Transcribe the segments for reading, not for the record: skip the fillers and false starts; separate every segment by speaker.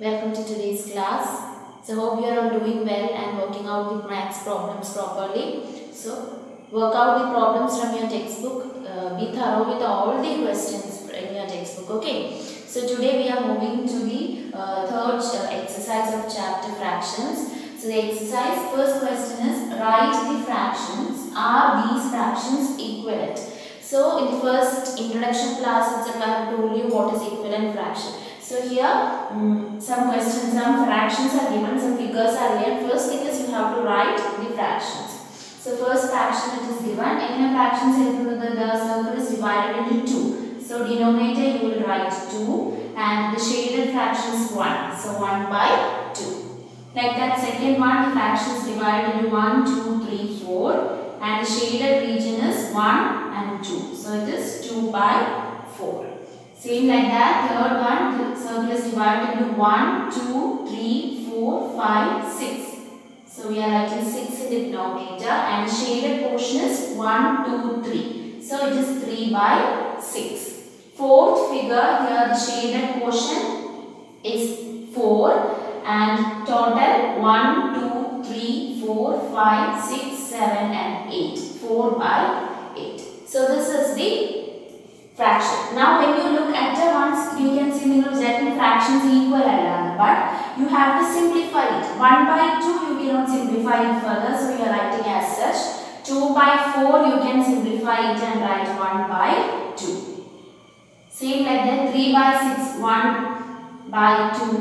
Speaker 1: Welcome to today's class. So hope you are all doing well and working out the maths problems properly. So work out the problems from your textbook. Be thorough with all the questions in your textbook. Okay. So today we are moving to the third exercise of chapter fractions. So the exercise first question is write the fractions. Are these fractions equivalent? So in the first introduction class itself I have told you what is equivalent fraction. So here some questions, some fractions are given, some figures are given. First thing is you have to write the fractions. So first fraction it is given. In a fraction the circle is divided into 2. So denominator you will write 2 and the shaded fraction is 1. So 1 by 2. Like that second one the fraction is divided into 1, 2, 3, 4 and the shaded region is 1 and 2. So it is 2 by 4. Same like that, third one, the circle is divided into 1, 2, 3, 4, 5, 6. So we are writing 6 in the denominator and the shaded portion is 1, 2, 3. So it is 3 by 6. Fourth figure, here the shaded portion is 4 and total 1, 2, 3, 4, 5, 6, 7 and 8. 4 by 8. So this is the fraction. Now when you look at the ones, you can see that fractions equal but you have to simplify it. 1 by 2 you cannot simplify it further, so you are writing as such. 2 by 4 you can simplify it and write 1 by 2. Same like that, 3 by 6, 1 by 2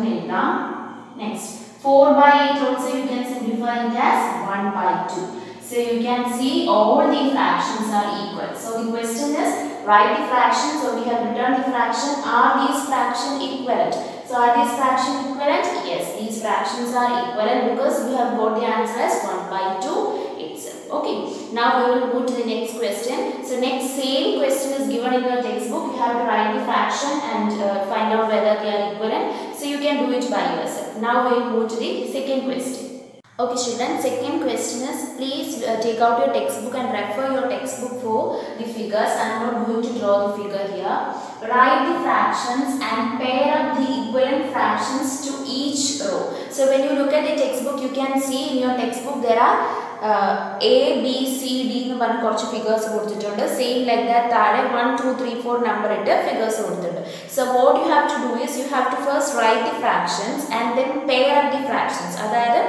Speaker 1: next. 4 by 8 also you can simplify it as 1 by 2. So you can see all the fractions are equal. So the question is write the fraction. So we have written the fraction. Are these fractions equivalent? So are these fractions equivalent? Yes, these fractions are equivalent because we have got the answer as 1 by 2 itself. Okay. Now we will move to the next question. So next same question is given in your textbook. You have to write the fraction and find out whether they are equivalent. So you can do it by yourself. Now we will move to the second question. Okay children, second question is please take out your textbook and refer your textbook for the figures. I am not going to draw the figure here. Write the fractions and pair up the equivalent fractions to each row. So when you look at the textbook, you can see in your textbook there are A, B, C, D എന്ന് പറഞ്ഞ കുറച്ച് figures കൊടുത്തിട്ടുണ്ട്. Same like that താഴെ 1, 2, 3, 4 number ഇട്ട് figures കൊടുത്തിട്ടുണ്ട്. So what you have to do is you have to first write the fractions and then pair up the fractions. അതായത്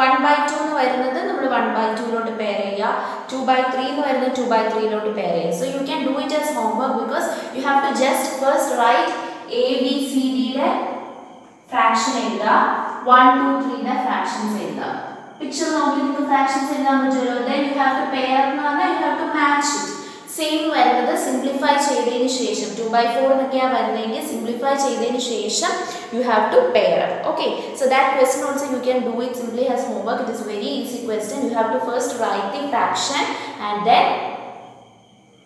Speaker 1: 1 by 2 എന്ന് വരുന്നത് നമ്മൾ 1 by 2 ലോട്ട് pair ചെയ്യുക. 2 by 3 എന്ന് വരുന്നത് 2 by 3 ലോട്ട് pair ചെയ്യുക. So you can do it as homework because you have to just first write A, B, C, D യുടെ fraction എഴുതുക. 1, 2, 3 യുടെ fractions എഴുതുക. Picture നോക്കി നിങ്ങൾക്ക് fractions എഴുതാൻ പറ്റുമല്ലോ. Then you have to pair എന്ന് പറഞ്ഞാൽ you have to match it. Same വരുന്നത് simplify ചെയ്തതിന് ശേഷം 2 by 4 എന്നൊക്കെയാണ് വരുന്നതെങ്കിൽ simplify ചെയ്തതിന് ശേഷം you have to pair up. Okay. So that question also you can do it simply as homework. It is a very easy question. You have to first write the fraction and then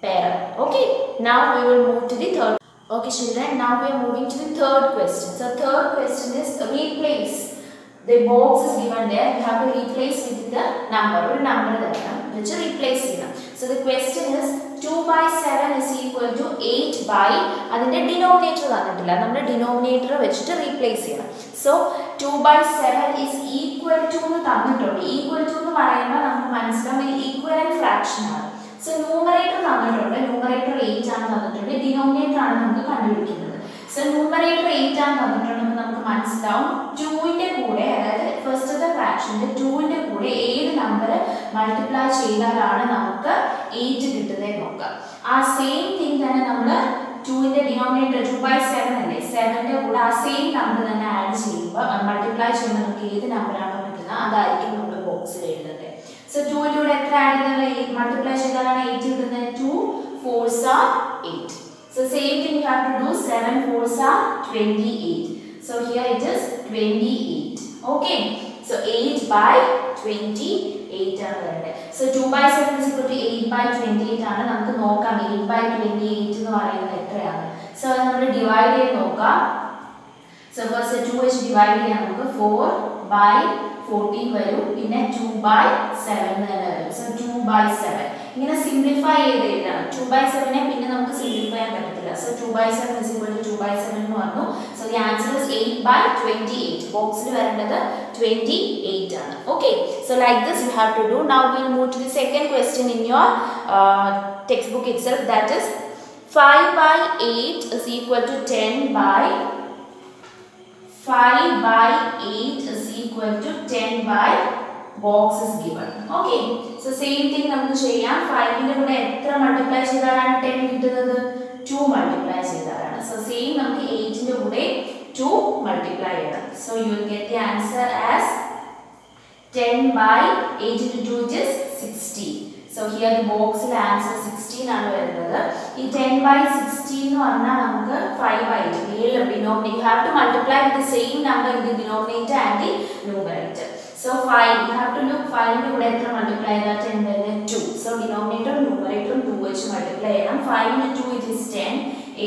Speaker 1: pair up. Okay. Now we will move to the third. Okay children. Now we are moving to the third question. So third question is replace. The box is given there. You have to replace with the number. Or number which replace it. So the question is 2 by 7 is equal to 8 by അതിന്റെ denominator തന്നിട്ടില്ല. നമ്മൾ denominator വെച്ചിട്ട് replace ചെയ്യണം. So 2 by 7 is equal to എന്ന് തന്നിട്ടുണ്ട്. Equal to എന്ന് പറയുമ്പോൾ നമുക്ക് മനസ്സിലാവും equivalent fraction ആണ്. So numerator തന്നിട്ടുണ്ട്. Numerator 8 ആണ് തന്നിട്ടുണ്ട്. Denominator ആണ് നമുക്ക് കണ്ടുപിടിക്കുന്നത്. So numerator 8 ആണ് തന്നിട്ടുണ്ടെങ്കിൽ നമുക്ക് മനസ്സിലാവും 2 ന്റെ കൂടെ അതായത് ഫസ്റ്റത്തെ ഫ്രാക്ഷന്റെ 2 ന്റെ കൂടെ ഏത് നമ്പർ മൾട്ടിപ്ലൈ ചെയ്താലാണ് നമുക്ക് 8 കിട്ടുന്നത് നോക്കാം. ആ സെയിം തിങ് തന്നെ നമ്മൾ 2 ന്റെ ഡിനോമിനേറ്റർ 2 by 7 അല്ലേ 7 ന്റെ കൂടെ ആ സെയിം നമ്പർ തന്നെ ആഡ് ചെയ്യുമ്പോൾ മൾട്ടിപ്ലൈ ചെയ്യുമ്പോൾ നമുക്ക് ഏത് നമ്പറാണോ കിട്ടുന്നത് അതായിരിക്കും നമ്മൾ ബോക്സിൽ എഴുതേണ്ടത്. So 2 ന്റെ കൂടെ എത്ര ആഡ് ചെയ്താൽ മൾട്ടിപ്ലൈ ചെയ്താലാണ് 8 കിട്ടുന്നത്? 2 4s are 8. So same thing you have to do. 7 4s are 28. So here it is 28. Okay. So 8 by 28 ആണ് വരുന്നത്. So 2 by 7 is equal to 8 by 28 ആണ്. നമുക്ക് നോക്കാം 8 by 28 എന്ന് പറയുന്നത് എത്രയാണ്. So നമ്മൾ ഡിവൈഡ് ചെയ്ത് നോക്കാം. So first 2 വെച്ച് ഡിവൈഡ് ചെയ്യാൻ നമുക്ക് 4 by 14 വരും. പിന്നെ 2 by 7 തന്നെ വരും. So 2 by 7. ഇങ്ങനെ സിംപ്ലിഫൈ ചെയ്ത് എഴുതണം. 2/7 പിന്നെ നമുക്ക് സിംപ്ലിഫൈ ചെയ്യാൻ പറ്റത്തില്ല. സോ 2/7 is equal to 2/7 എന്ന് വന്നു. So the answer is 8/28. ബോക്സിൽ വരേണ്ടത് 28 ആണ്. Okay, so like this you have to do. Now we will move to the second question in your textbook itself, that is 5/8 is equal to 5/8 is equal to 10 by box is given. Okay, so same thing നമുക്ക് ചെയ്യാം. 5 ന്റെ കൂടെ എത്ര multiply ചെയ്താലാണ് 10 കിട്ടുന്നത്? 2 multiply ചെയ്താലാണ്. So same നമുക്ക് 8 ന്റെ കൂടെ 2 മൾട്ടിപ്ലൈ ചെയ്യണം. So you will get the answer as 10/8 into 2 is 60. So here the box il answer 16 ആണ് വരുന്നത്. ഈ 10/16 എന്ന് പറഞ്ഞാൽ നമുക്ക് 5 ആയിട്ട് denominator you have to multiply with the same number in the denominator and the numerator. So 5 you have to look 5 ന്റെ കൂടെ എത്ര മൾട്ടിപ്ലൈ ചെയ്താൽ 10 വരുന്നത് 2. So denominator numerator 2 വെച്ച് മൾട്ടിപ്ലൈ ചെയ്യണം. 5 into 2 it is 10,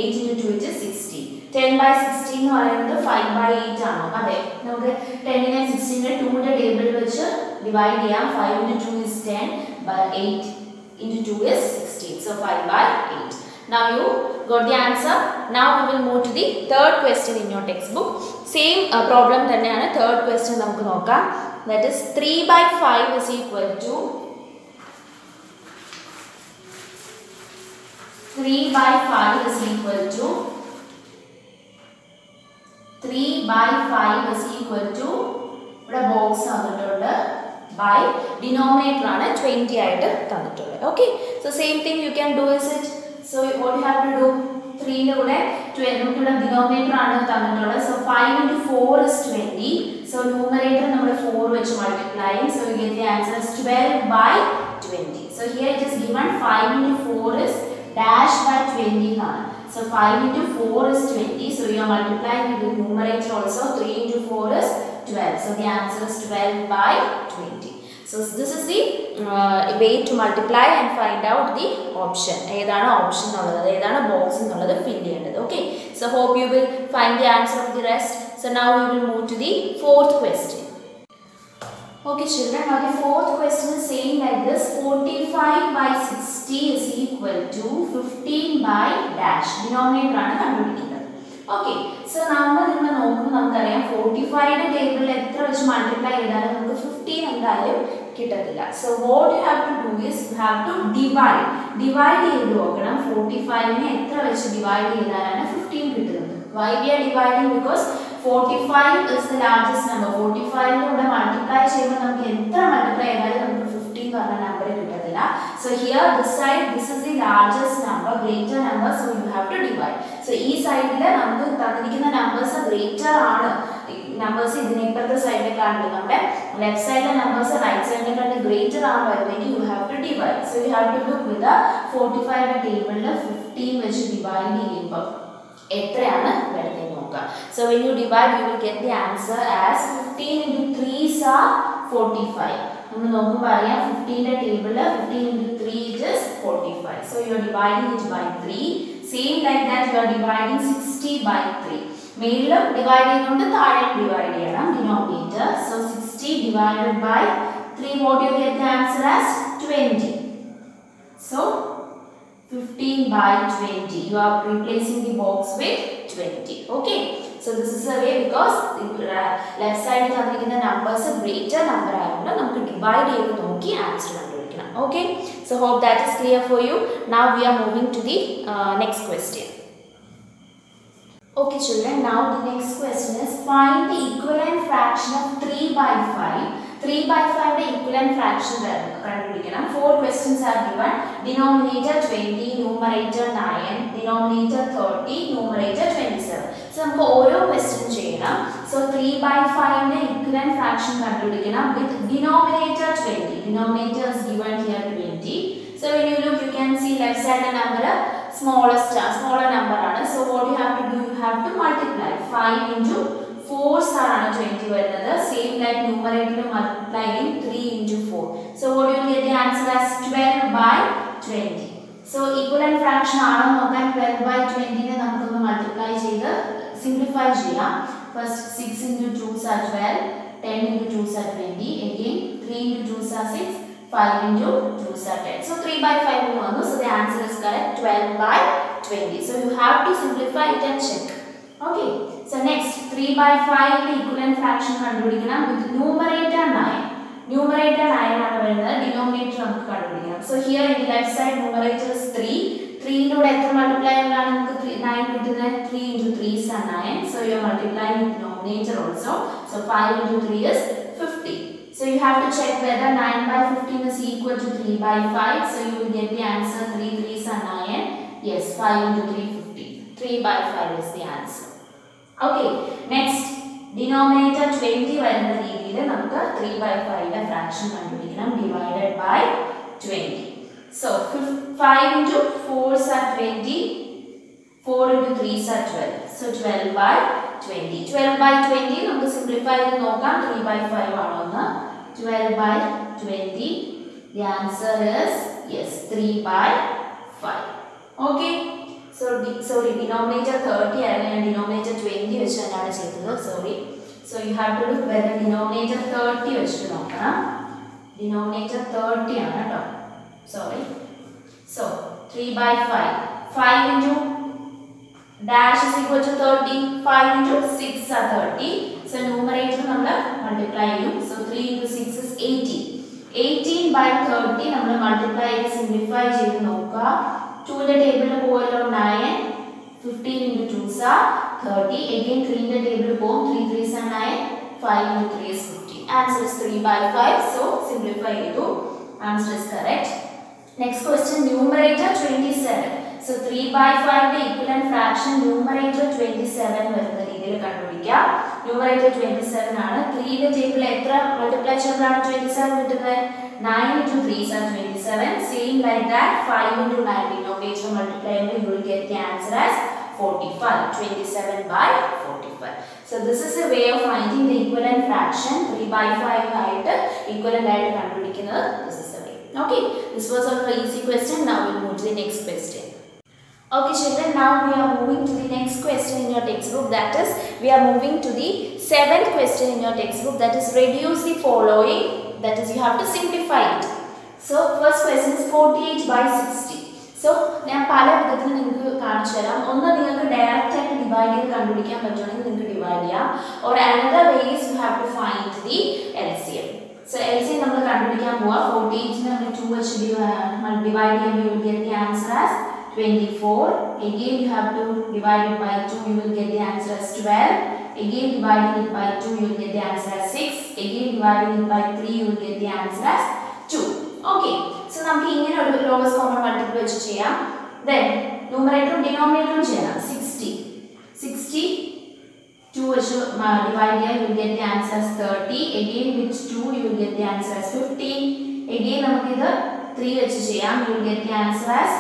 Speaker 1: 8 into 2 it is 60. 10/16 എന്ന് പറയുന്നത് 5/8 ആണോ? അതെ, നമുക്ക് 10 നെ 16 നെ 2 ന്റെ ടേബിളിൽ വെച്ച് ഡിവൈഡ് ചെയ്യാം. 5 into 2 is 10, but 8 into 2 is 16. So 5/8. Now you got the answer. Now we will move to the third question in your textbook. Same problem തന്നെയാണ്. Third question നമുക്ക് നോക്കാം. That is 3/5 is equal to 3/5 is equal to 3/5 is equal to ഇവിടെ box തന്നിട്ടുണ്ട് by denominator ആണ് 20 ആയിട്ട് തന്നിട്ടുള്ളത്. Okay, so same thing you can do is it. So what you have to do, 3 ന്റെ കൂടെ നമുക്ക് ഇവിടെ denominator ആണ് തന്നിട്ടുള്ളത്. So 5 into 4 is 20. So numerator നമ്മൾ 4 വെച്ച് multiply. So you get the answer as 12/20. So here it is given 5 into 4 is dash by 20 ആണ്. So 5 into 4 is 20. So you are multiplying with the numerator also. 3 into 4 is 12. So the answer is 12/20. So this is the way to multiply and find out the option. ഏതാണ് option എന്നുള്ളത്, ഏതാണ് box എന്നുള്ളത് ഫിൽ ചെയ്യേണ്ടത്. Okay, so hope you will find the answer of the rest. So now we will move to the fourth question. Okay children, now the fourth question is saying like this: 45/60 is equal to 15 by dash. Denominator ആണ് കണ്ടുപിടിക്കുന്നത്. Okay, so നമ്മൾ ഇവിടെ നോക്കുമ്പോൾ നമുക്കറിയാം 45 ന്റെ ടേബിളിൽ എത്ര വെച്ച് മൾട്ടിപ്ലൈ ചെയ്താലും നമുക്ക് 15 എന്തായാലും കിട്ടത്തില്ല. So what you have to do is you have to divide ചെയ്ത് നോക്കണം. 45 നെ എത്ര വെച്ച് ഡിവൈഡ് ചെയ്താലാണ് 15 കിട്ടുന്നത്. Why we are dividing? Because 45 is the largest number. 45 ന്റെ കൂടെ മൾട്ടിപ്ലൈ ചെയ്യുമ്പോൾ നമുക്ക് എത്ര മൾട്ടിപ്ലൈ ചെയ്താലും നമുക്ക് 15 എന്ന് പറഞ്ഞ നമ്പർ കിട്ടത്തില്ല. So here this side, this is the largest number, greater number, so you have to divide. So ഈ സൈഡിൽ നമുക്ക് തന്നിരിക്കുന്ന നമ്പേഴ്സ് ഗ്രേറ്റർ ആണ്. നമ്പേഴ്സ് ഇതിനെ ഇപ്പുറത്തെ സൈഡിലേക്കാണ്. നമ്മുടെ ലെഫ്റ്റ് സൈഡിലെ നമ്പേഴ്സ് റൈറ്റ് സൈഡിലേക്കാണ് ഗ്രേറ്റർ ആണ് വരുന്നെങ്കിൽ you have to divide. So you have to look with the 45 ന്റെ ടേബിളിൽ 15 വെച്ച് ഡിവൈഡ് ചെയ്യുമ്പോൾ എത്രയാണ് വരുന്നത് നോക്കുക. So when you divide you will get the answer as 15 into 3s are 45. നമ്മൾ നോക്കുമ്പോൾ അറിയാം 15 ന്റെ ടേബിളിൽ 15 into 3 is 45. So you are dividing it by 3. Same like that you are dividing 60/3. മേളിലും divide ചെയ്യുന്നുണ്ട്, താഴെ ഡിവൈഡ് ചെയ്യണം denominator. So 60 divided by 3, what you get the answer as 20. So 15/20. You are replacing the box with 20. Okay, so this is the way, because left side തന്നിരിക്കുന്ന numbers greater number ആയതുകൊണ്ട് നമുക്ക് divide ചെയ്ത് നോക്കി answer കണ്ടുപിടിക്കണം. Okay, so hope that is clear for you. Now we are moving to the next question. Okay children, now the next question is find the equivalent fraction of 3/5. 3/5 ന്റെ equivalent fraction കണ്ടുപിടിക്കണം. 4 questions are given. Denominator 20, numerator 9, denominator 30, numerator 27. So നമുക്ക് ഓരോ question ചെയ്യണം. So 3/5 ന്റെ equivalent fraction കണ്ടുപിടിക്കണം with denominator 20. Denominator is given here 20. So when you look, you can see left side the number smaller number ആണ്. So what you have to do, you have to multiply 5 into 4s ആണ് 20 വരുന്നത്. Same like numerator multiplying 3 into 4. So what you will get the answer as 12/20. So equivalent fraction ആണോ നോക്കാൻ 12/20 നെ നമുക്കൊന്ന് multiply ചെയ്ത് simplify ചെയ്യാം. First 6 into 2s are 12, 10 into 2s are 20, again 3 into 2s are 6, 5 into 2 is 10. So 3 by 5 will know. So the answer is correct. 12 by 20. So you have to simplify it and check. Okay. So next 3 by 5 equivalent fraction with numerator 9. Numerator 9 and denominator. So here in the left side numerator is 3. 3 into multiply 9 into 3 into 3 is 9. So you are multiplying with denominator also. So 5 into 3 is 50. So you have to check whether 9 by 15 is equal to 3 by 5. So you will get the answer 3 3s are 9. Yes, 5 into 3 50. 3 by 5 is the answer. Okay, next denominator 20 വരുന്ന രീതിയിൽ നമുക്ക് 3 by 5 fraction കണ്ടുപിടിക്കണം divided by 20. So 5 into 4s are 20. 4 into 3s are 12. So 12 by 20. 12 by 20 നമുക്ക് simplify ചെയ്ത് നോക്കാം 3 by 5 ആണോന്ന്. 12 by 20. The answer is yes 3 by 5. Okay. So sorry denominator 30 and denominator 20 വെച്ചാണ് ചെയ്തത്. Sorry. So you have to look whether denominator 30 വെച്ചിട്ട് നോക്കണം. Denominator 30 ആണ് കേട്ടോ. Sorry. So 3 by 5. 5 into dash is equal to 30. 5 into 6 are 30. So numerator number multiply you. So 3 into 6 is 18. 18 by 30 number multiply and simplify ചെയ്ത് നോക്കുക. 2 ന്റെ ടേബിളിൽ പോയല്ലോ 9. 15 into 2s are 30. Again 3 ന്റെ ടേബിളിൽ പോകും 3 3s are 9. 5 into 3 is 50. Answer is 3 by 5. So simplify ചെയ്തു. Answer is correct. Next question numerator 27. So 3 by 5 the equivalent fraction numerator 27 വരുന്ന രീതിയിൽ കണ്ടുപിടിക്കുക. Numerator 27 ആണ്. 3 ന്റെ ടേബിളിൽ എത്ര മൾട്ടിപ്ലൈ ചെയ്യുമ്പോഴാണ് 27 കിട്ടുന്നത്? 9 into 3s are 27. Same like that 5 into 9 denominator multiply you will get the answer as 45. 27 by 45. So this is a way of finding the equivalent fraction 3 by 5 ആയിട്ട് equivalent ആയിട്ട് കണ്ടുപിടിക്കുന്നത്. This is the way. Okay, this was a very easy question. Now we'll move to the next question. Okay children, now we are moving to the next question in your textbook, that is we are moving to the 7th question in your textbook, that is reduce the following, that is you have to simplify it. So first question is 48 by 60. So ഞാൻ പല വിധത്തിൽ നിങ്ങൾക്ക് കാണിച്ചു തരാം. ഒന്ന് നിങ്ങൾക്ക് direct ആയിട്ട് divide ചെയ്ത് കണ്ടുപിടിക്കാൻ പറ്റുമെങ്കിൽ നിങ്ങൾക്ക് ഡിവൈഡ് ചെയ്യാം. or another way is you have to find the LCM. So LCM നമ്മൾ കണ്ടുപിടിക്കാൻ പോവാ. 48 നെ നമ്മൾ 2 വെച്ച് ഡിവൈഡ് ചെയ്യുമ്പോൾ you will get the answer as 24. Again you have to divide it by 2, you will get the answer as 12. Again dividing it by 2, you will get the answer as 6. Again dividing it by 3, you will get the answer as 2. Okay, so നമുക്ക് ഇങ്ങനെ ഒരു lowest common multiple വെച്ച് ചെയ്യാം. Then numerator denominator ചെയ്യണം. 60 2 വെച്ച് divide ചെയ്യാം, you will get the answer as 30. Again with 2, you will get the answer as 50. Again നമുക്ക് ഇത് 3 വെച്ച് ചെയ്യാം, you will get the answer as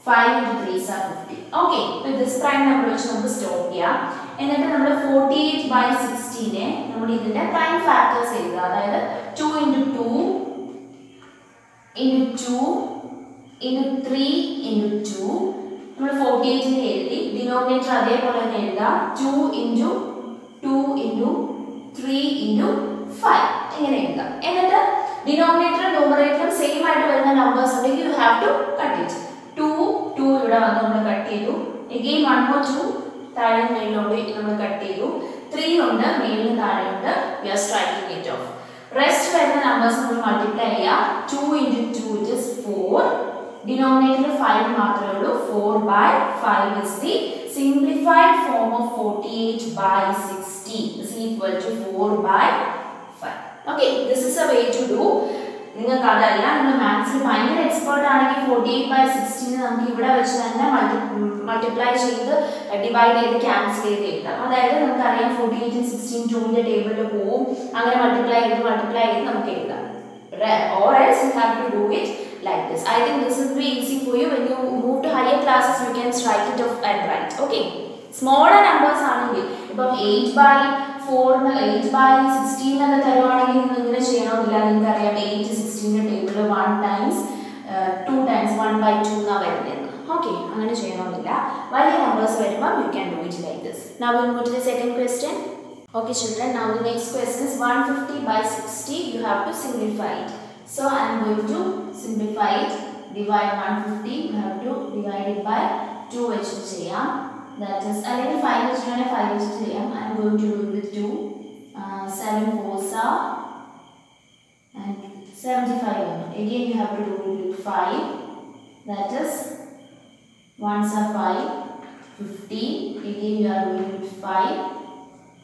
Speaker 1: 5 into 3 is 50. Okay, with this prime number വെച്ച് നമുക്ക് stop ചെയ്യാം. എന്നിട്ട് നമ്മൾ 48 by 60 നെ നമ്മൾ ഇതിന്റെ പ്രൈം ഫാക്ടേഴ്സ് എഴുതുക. അതായത് 2 into 2 into 2 into 3 into 2 നമ്മൾ 48 നെ എഴുതി. ഡിനോമിനേറ്റർ അതേപോലെ തന്നെ എഴുതുക. 2 into 2 into 3 into 5 ഇങ്ങനെ എഴുതുക. എന്നിട്ട് ഡിനോമിനേറ്ററും ന്യൂമറേറ്ററും സെയിം ആയിട്ട് വരുന്ന നമ്പേഴ്സ് ഉണ്ടെങ്കിൽ you have to cut it. 2 ഇവിടെ വന്ന് നമ്മൾ കട്ട് ചെയ്തു. again 1 more 2 താഴെ മേലോട്ട് നമ്മൾ കട്ട് ചെയ്തു. 3 ഉണ്ട് മേലിന് താഴെ ഉണ്ട്. we are striking it off. Rest വരുന്ന നമ്പേഴ്സ് നമ്മൾ മൾട്ടിപ്ലൈ ചെയ്യുക. 2 into 2 it is 4. ഡിനോമിനേറ്റർ 5 മാത്രമേ ഉള്ളൂ. 4 by 5 is the simplified form of 48 by 60 is equal to 4 by 5. Okay, this is a way to do. നിങ്ങൾക്ക് അതല്ല, നിങ്ങൾ മാത്സിൽ ഭയങ്കര എക്സ്പേർട്ട് ആണെങ്കിൽ 48 by 60 നമുക്ക് ഇവിടെ വെച്ച് തന്നെ മൾട്ടിപ്ലൈ ചെയ്ത് ഡിവൈഡ് ചെയ്ത് ക്യാൻസൽ ചെയ്ത് എഴുതാം. അതായത് നമുക്കറിയാം 48 16 2ന്റെ ടേബിളിൽ പോവും. അങ്ങനെ മൾട്ടിപ്ലൈ ചെയ്ത് നമുക്ക് എഴുതാം. or else you have to do it like this. I think this will be easy for you. When you move to higher classes you can strike it off and write. Okay, smaller numbers ആണെങ്കിൽ ഇപ്പം 8 by 4 8 by 16 എന്നൊക്കെ തരുവാണെങ്കിൽ നിങ്ങൾ ഇങ്ങനെ ചെയ്യണമെന്നില്ല. നിങ്ങൾക്കറിയാം 8 16ന്റെ ടേബിളിൽ 1 times 2 times 1 by 2 എന്നാണ് വരുന്നത്. ഓക്കെ, അങ്ങനെ ചെയ്യണമെന്നില്ല. വലിയ നമ്പേഴ്സ് വരുമ്പോൾ you can do it like this. Now we'll move to the second question. Okay children, now the next question is 150 by 60. You have to simplify it. So I am going to simplify it. Divide 150. We have to divide it by 2 വെച്ചിട്ട് ചെയ്യാം. That is, അല്ലെങ്കിൽ 5 വെച്ചിട്ടാണ് 5 വെച്ചിട്ട് ചെയ്യാം. I am going to do it with 2. 7 4s are and 75. Again you have to do it with 5. That is, 1s are 5. 50. Again you are doing it with 5.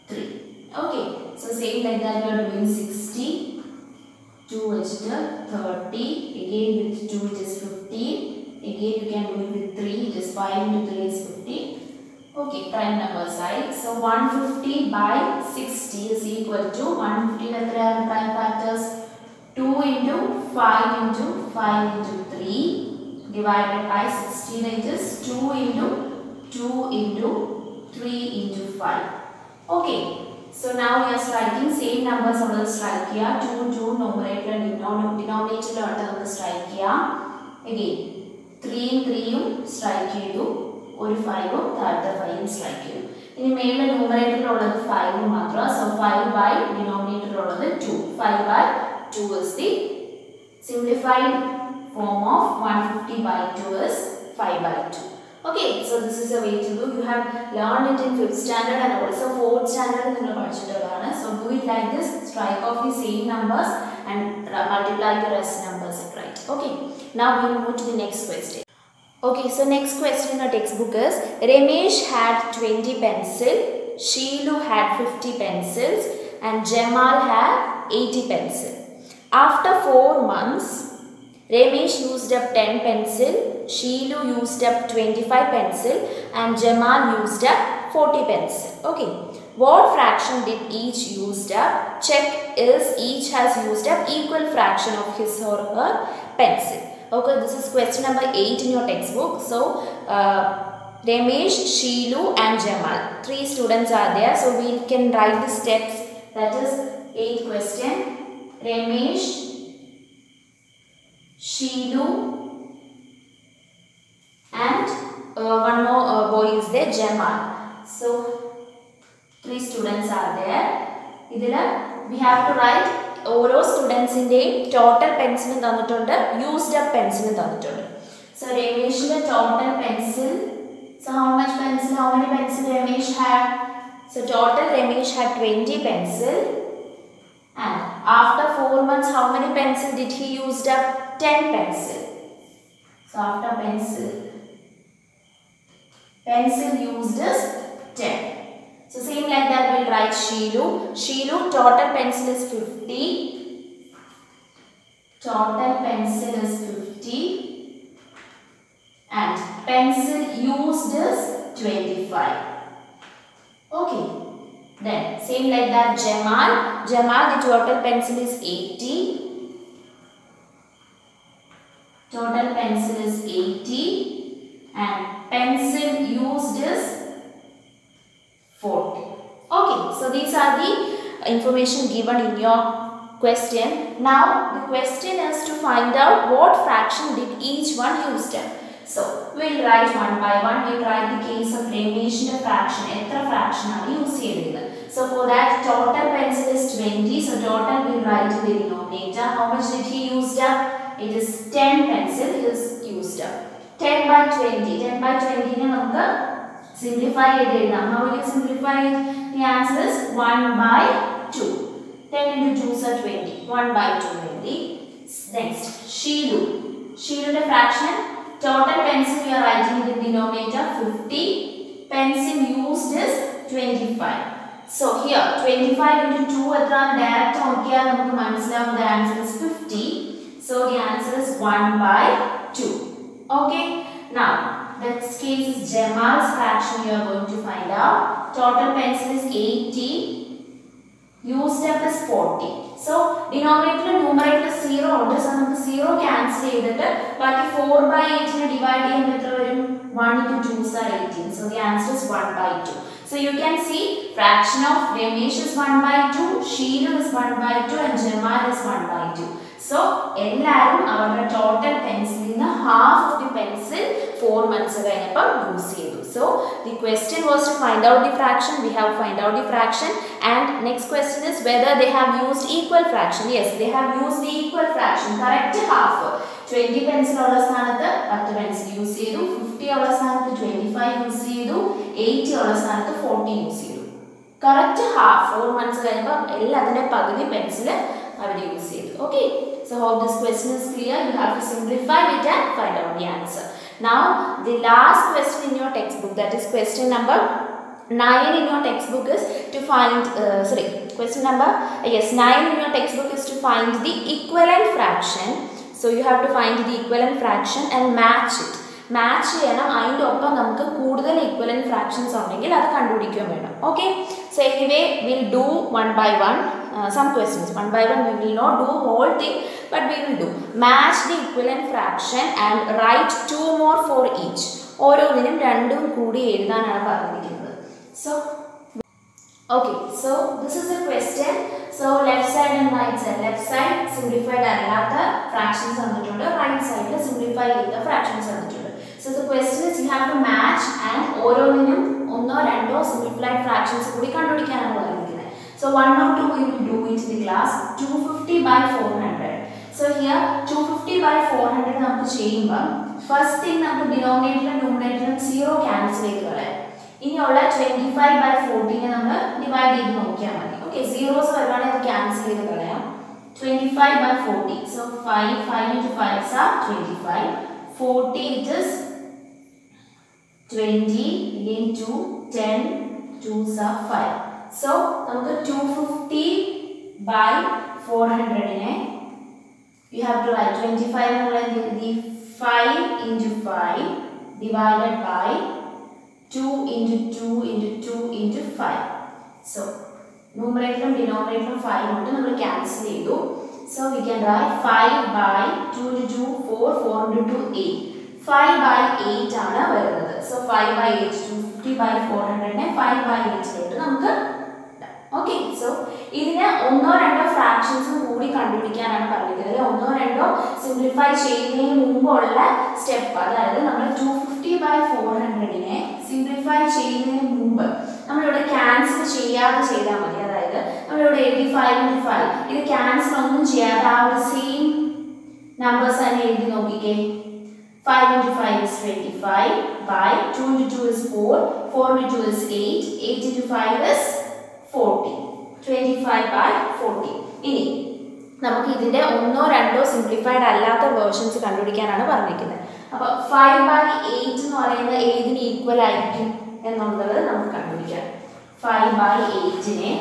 Speaker 1: 3. Okay. So same like that you are doing 60. 2 which is 30. Again with 2 it is 50. Again you can do it with 3. It is 5 into 3 is 50. Okay, prime number side. So 150 by 60 is equal to 150 with 3 prime factors. 2 into 5 into 5 into 3 divided by 60. That is 2 into 3 into 5. Okay. So now we are striking same numbers on the strike here. 2 numerator and denominator on strike here. Again 3 and 3 strike here. Or 5 third 5 strike here. In the main numerator order 5 matra. So 5 by denominator order 2. 5 by 2 is the simplified form of 150 by 2 is 5 by 2. Okay, so this is a way to do. You have learned it in 5th standard and also 4th standard. So do it like this. Strike off the same numbers and multiply the rest numbers. Right? Okay. Now we will move to the next question. Okay, so next question in our textbook is Ramesh had 20 pencils, Sheelu had 50 pencils, and Jamal had 80 pencils. After 4 months, Ramesh used up 10 pencil, Sheelu used up 25 pencil, and Jamal used up 40 pencil. Okay, what fraction did each used up? Check is each has used up equal fraction of his or her pencil. Okay, this is question number 8 in your textbook. So, Ramesh, Sheelu and Jamal. 3 students are there. So, we can write the steps. That is 8th question. Ramesh, Sheelu and one more boy is there, Jamal. So 3 students are there. We have to write all students in the total pencil used up pencil. So Ramesh total pencil. So how much pencil? How many pencil Ramesh had? So total Ramesh had 20 pencil. And after 4 months, how many pencil did he used up? 10 pencil. So after pencil used is 10. So same like that we will write Sheelu. Sheelu total pencil is 50. Total pencil is 50. And pencil used is 25. Okay. Then same like that Jamal. Jamal the total pencil is 80. Total pencil is 80 and pencil used is 40. Okay, so these are the information given in your question. Now the question is to find out what fraction did each one used up. So we will write one by one. We will write the case of Ramesh fraction. Etra fraction are used. So for that total pencil is 20. So total we will write in the denominator. How much did he used up? It is 10 pencil is used up. 10 by 20. 10 by 20 we simplify it. How will you simplify it? The answer is 1 by 2. 10 into 2 is 20. 1 by 2 20. Next, Sheelu. Sheelu the fraction. Total pencil we are writing in the denominator 50. Pencil used is 25. So here 25 into 2 direct the answer is 50. So the answer is 1 by 2. Okay. Now this case is Jamal's fraction you are going to find out. Total pencil is 80. Used up is 40. So denominator and numerator 0 ഉണ്ട്. So നമുക്ക് 0 cancel ചെയ്തിട്ട് ബാക്കി 4 by 8 നെ divide ചെയ്യുമ്പോൾ എത്ര വരും? 1 into 2 is 18. So the answer is 1 by 2. So you can see fraction of Ramesh is 1/2, Sheenu is 1/2 and Jamal is 1/2. So ellarum avരുടെ total pencil in half of the pencil 4 months കഴിഞ്ഞപ്പോൾ use ചെയ്തു. So the question was to find out the fraction. We have find out the fraction, and next question is whether they have used equal fraction. Yes, they have used the equal fraction, correct half. 20 pencil ഉള്ള സ്ഥാനത്ത് 10 pencil use ചെയ്തു, 50 ഉള്ള സ്ഥാനത്ത് 25 use ചെയ്തു, 80 ഉള്ള സ്ഥാനത്ത് 40 use ചെയ്തു. Correct half 4 months കഴിയുമ്പോൾ എല്ലാത്തിൻ്റെ പകുതി പെൻസിൽ അവർ യൂസ് ചെയ്തു. Okay, so hope this question is clear. You have to simplify it and find out the answer. Now the last question in your textbook, that is question number 9 in your textbook, is to find question number 9 in your textbook is to find the equivalent fraction. So you have to find the equivalent fraction and match it. Match ചെയ്യണം, അതിൻ്റെ ഒപ്പം നമുക്ക് കൂടുതൽ equivalent fractions ഉണ്ടെങ്കിൽ അത് കണ്ടുപിടിക്കുകയും വേണം. Okay, so anyway we'll do one by one some questions. One by one we will not do whole thing, but we will do match the equivalent fraction and write 2 more for each. ഓരോന്നിനും രണ്ടും കൂടി എഴുതാനാണ് പറഞ്ഞിരിക്കുന്നത്. So okay, so this is a question. So left side and right side. Left side simplified അല്ലാത്ത fractions തന്നിട്ടുണ്ട്, right side simplified ചെയ്ത fractions തന്നിട്ടുണ്ട്. So the question is you have to match and ഓരോന്നിനും ഒന്നോ രണ്ടോ simplified fractions കൂടി കണ്ടുപിടിക്കാനാണ് പറഞ്ഞിരിക്കുന്നത്. So 1 or 2 we will do it in the class. 250/400. So here 250/400 നമുക്ക് ചെയ്യുമ്പോൾ first thing നമുക്ക് denominator numerator 0 cancel ചെയ്ത് കളയാം. ഇനിയുള്ള 25/14 നമ്മൾ ഡിവൈഡ് ചെയ്ത് നോക്കിയാൽ മതി. ഓക്കെ, സീറോസ് വരുവാണെങ്കിൽ അത് ക്യാൻസൽ ചെയ്ത് കളയാം. 25/40. So 5 into 5 are 25. 40 it is 20. Again 2, 10, 2s are 5. So നമുക്ക് 250/400 നെ you have to write 25 എന്നുള്ള the 5 into 5 divided by 2 into 2 into 2 into 5. So numerator and denominator 5 കൊണ്ട് നമ്മൾ ക്യാൻസൽ ചെയ്തു. So we can write 5/2 into 2 4, 4 into 2 8. 5/8 ആണ് വരുന്നത്. So 5/8, 250/400 നെ 5/8 ലോട്ട് നമുക്ക്. ഓക്കെ, സോ ഇതിന് ഒന്നോ രണ്ടോ ഫ്രാക്ഷൻസും കൂടി കണ്ടുപിടിക്കാനാണ് പറഞ്ഞിരിക്കുന്നത്. ഒന്നോ രണ്ടോ സിംപ്ലിഫൈ ചെയ്യുന്നതിന് മുമ്പുള്ള സ്റ്റെപ്പ്, അതായത് നമ്മൾ 250/400 നെ സിംപ്ലിഫൈ ചെയ്യുന്നതിന് മുമ്പ് നമ്മളിവിടെ ക്യാൻസൽ ചെയ്യാതെ ചെയ്താൽ മതി. അതായത് നമ്മളിവിടെ 85 into 5 ഇത് ക്യാൻസൽ ഒന്നും ചെയ്യാതെ ആ ഒരു സെയിം നമ്പേഴ്സ് തന്നെ എഴുതി നോക്കിക്കേ. 5 into 5 is 25 by 2 into 2 is 4, 4 into 2 is 8, 8 into 5 is 40. 25/40. ഇനി നമുക്ക് ഇതിൻ്റെ ഒന്നോ രണ്ടോ സിംപ്ലിഫൈഡ് അല്ലാത്ത വേർഷൻസ് കണ്ടുപിടിക്കാനാണ് പറഞ്ഞിരിക്കുന്നത്. അപ്പോൾ 5/8 എന്ന് പറയുന്നത് ഏതിന് ഈക്വൽ ആയിരിക്കും എന്നുള്ളത് നമുക്ക് കണ്ടുപിടിക്കാം. 5/8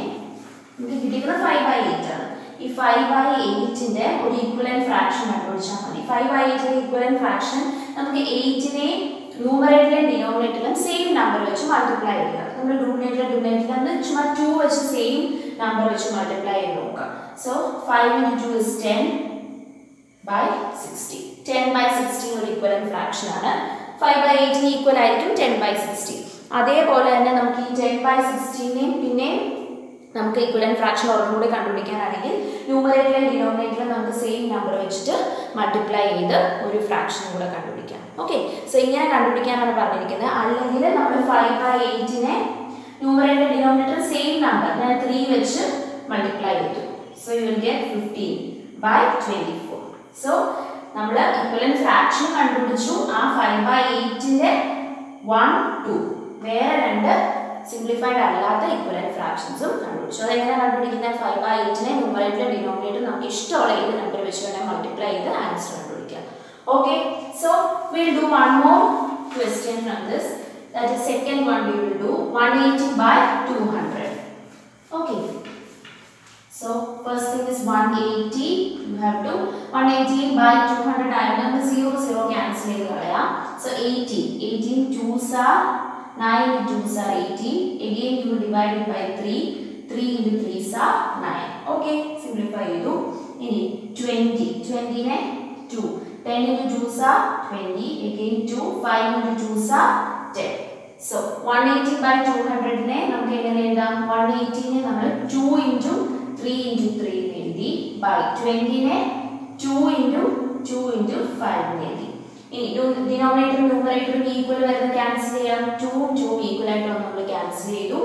Speaker 1: നമുക്ക് കിട്ടിയിരിക്കുന്നത് 5/8 ആണ്. ഈ 5/8 ഒരു ഈക്വലന്റ് ഫ്രാക്ഷൻ കണ്ടുപിടിച്ചാൽ മതി. 5/8 ഈക്വലന്റ് ഫ്രാക്ഷൻ നമുക്ക് 8 ന്യൂമറേറ്ററിലും ഡിനോമിനേറ്ററിലും സെയിം നമ്പർ വെച്ച് മൾട്ടിപ്ലൈ ചെയ്യുക. നമ്മൾ ഡിനോമിനേറ്ററിൽ ചുമ്മാ 2 വെച്ച് സെയിം നമ്പർ വെച്ച് മൾട്ടിപ്ലൈ ചെയ്ത് നോക്കാം. So 5 into 2 is 10/60. 10/60 ഒരു ഈക്വലന്റ് ഫ്രാക്ഷൻ ആണ്. 5/8 ഈക്വൽ ആയിരിക്കും 10/60. അതേപോലെ തന്നെ നമുക്ക് ഈ 10/16 പിന്നെ നമുക്ക് ഈക്വലന്റ് ഫ്രാക്ഷൻ ഒരെണ്ണം കൂടി കണ്ടുപിടിക്കാനാണെങ്കിൽ ന്യൂമറേറ്ററിലും ഡിനോമിനേറ്ററിലും നമുക്ക് സെയിം നമ്പർ വെച്ചിട്ട് മൾട്ടിപ്ലൈ ചെയ്ത് ഒരു ഫ്രാക്ഷൻ കൂടെ കണ്ടുപിടിക്കാം. ഓക്കെ, സോ ഇങ്ങനെ കണ്ടുപിടിക്കാനാണ് പറഞ്ഞിരിക്കുന്നത്. അല്ലെങ്കിൽ നമ്മൾ 5/8 ന്യൂമറേറ്റർ ഡിനോമിനേറ്റർ സെയിം നമ്പർ ഞാൻ 3 വെച്ച് മൾട്ടിപ്ലൈ ചെയ്തു. So you will get 15/24. So നമ്മൾ ഈക്വലന്റ് ഫ്രാക്ഷൻ കണ്ടുപിടിച്ചു. ആ 5/8 1, 2 വേറെ രണ്ട് സിംപ്ലിഫൈഡ് അല്ലാത്ത ഈക്വലന്റ് ഫ്രാക്ഷൻസും കണ്ടുപിടിച്ചു. അതെങ്ങനെ കണ്ടുപിടിക്കുന്നത്? 5/8 ന്യൂമറേറ്റർ ഡിനോമിനേറ്റർ നമുക്ക് ഇഷ്ടമുള്ള ഏത് നമ്പർ വെച്ച് വേണമെങ്കിൽ മൾട്ടിപ്ലൈ ചെയ്ത് ആൻസർ കണ്ടുപിടിക്കാം. Okay, so will do one more question from this. That is second one we will do 180/200. Okay, so first thing is 180. You have to 180/200 diagonal 0 cancel ചെയ്ത് കളയാം. So 18 2s are 9 into 2s are 18. Again you will divide it by 3 into 3s are 9. Okay, simplify ചെയ്തു. ഇനി 20 നെ 2 10 into 2s are 20. Again 2 5 into 2s are 10. So 180 by 200 ने നമുക്ക് എങ്ങനെ എഴുതാം? 180 നെ നമ്മൾ 2 into 3 into 3 എഴുതി by 20 നെ 2 into 2 into 5 എഴുതി. ഇനി ഡിനോമിനേറ്ററും ന്യൂമറേറ്ററും ഈക്വൽ വരുന്ന ക്യാൻസൽ ചെയ്യാം. 2 ഉം 2 ഉം ഈക്വൽ ആയിട്ട് നമ്മൾ ക്യാൻസൽ ചെയ്തു.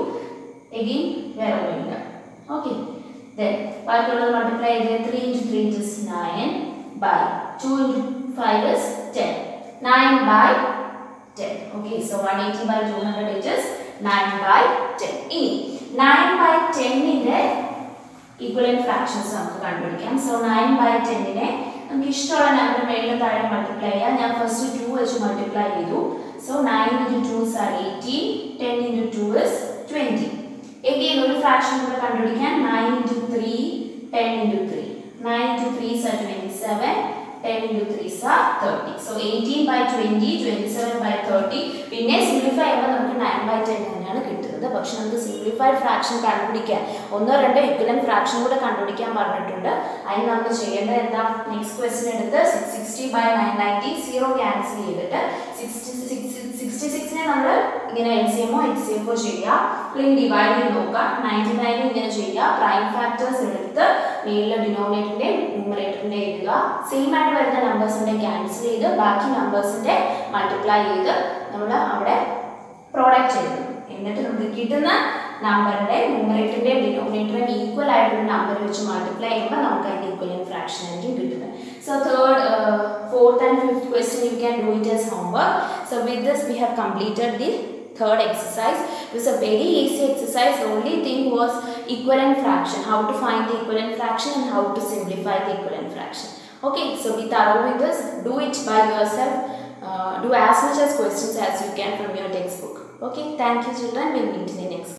Speaker 1: again വേറെ ഒന്നുമില്ല. ഓക്കേ, then ബാക്കിയുള്ളത് മൾട്ടിപ്ലൈ ചെയ്ത് 3 into 3 is 9 by 2 into 5 is 10. 9 by 10. Okay, so 180 by 200 it is 9 by 10. ഇനി 9 by 10 ന്റെ equivalent fractions നമുക്ക് കണ്ടുപിടിക്കാം. So 9 by 10 നെ നമുക്ക് ഇഷ്ടമുള്ള നമ്പർ മേളിൽ താഴെ മൾട്ടിപ്ലൈ ചെയ്യാം. ഞാൻ ഫസ്റ്റ് 2 വെച്ച് മൾട്ടിപ്ലൈ ചെയ്തു. So 9 into 2 is 18, 10 into 2 is 20. Again ഒരു ഫ്രാക്ഷൻ കൂടെ കണ്ടുപിടിക്കാൻ 9 into 3, 10 into 3. 9 into 3 is 27, 10 into 3 is 30. So 18 by 20, 27 by 30. പിന്നെ സിംപ്ലിഫൈ ചെയ്യുമ്പോൾ നമുക്ക് 9 by 10 തന്നെയാണ് കിട്ടുന്നത്. പക്ഷെ നമുക്ക് സിംപ്ലിഫൈഡ് ഫ്രാക്ഷൻ കണ്ടുപിടിക്കാൻ ഒന്നോ രണ്ടോ ഇക്വലന്റ് ഫ്രാക്ഷൻ കൂടെ കണ്ടുപിടിക്കാൻ പറഞ്ഞിട്ടുണ്ട്. അതിന് നമ്മൾ ചെയ്യേണ്ടത് എന്താ? നെക്സ്റ്റ് ക്വസ്റ്റ്യൻ എടുത്ത് 660 by 990 0 ക്യാൻസൽ ചെയ്തിട്ട് 66നെ നമ്മൾ ഇങ്ങനെ LCMO HCFO ചെയ്യുക. അല്ലെങ്കിൽ ഡിവൈഡ് ചെയ്ത് നോക്കുക. 99 ഇങ്ങനെ ചെയ്യുക. പ്രൈം ഫാക്ടേഴ്സ് എടുത്ത് മേളിലെ ഡിനോമിനേറ്ററിന്റെ ന്യൂമറേറ്ററിന്റെ എഴുതുക. സെയിം ആയിട്ട് വരുന്ന നമ്പേഴ്സിന്റെ ക്യാൻസൽ ചെയ്ത് ബാക്കി നമ്പേഴ്സിന്റെ മൾട്ടിപ്ലൈ ചെയ്ത് നമ്മൾ അവിടെ പ്രോഡക്റ്റ് ചെയ്തു. എന്നിട്ട് നമുക്ക് കിട്ടുന്ന നമ്പറിന്റെ ന്യൂമറേറ്ററിന്റെ ഡിനോമിനേറ്ററിന്റെ ഈക്വൽ ആയിട്ടുള്ള നമ്പർ വെച്ച് മൾട്ടിപ്ലൈ ചെയ്യുമ്പോൾ നമുക്ക് അതിന്റെ ഈക്വലന്റ് ഫ്രാക്ഷൻ ആയിരിക്കും കിട്ടുന്നത്. So third, fourth and fifth question you can do it as homework. So with this we have completed the third exercise. It was a very easy exercise. The only thing was equivalent fraction, how to find the equivalent fraction and how to simplify the equivalent fraction. Okay, so be thorough with this. Do it by yourself. Do as much as questions as you can from your textbook. Okay, thank you children. We'll meet in the next.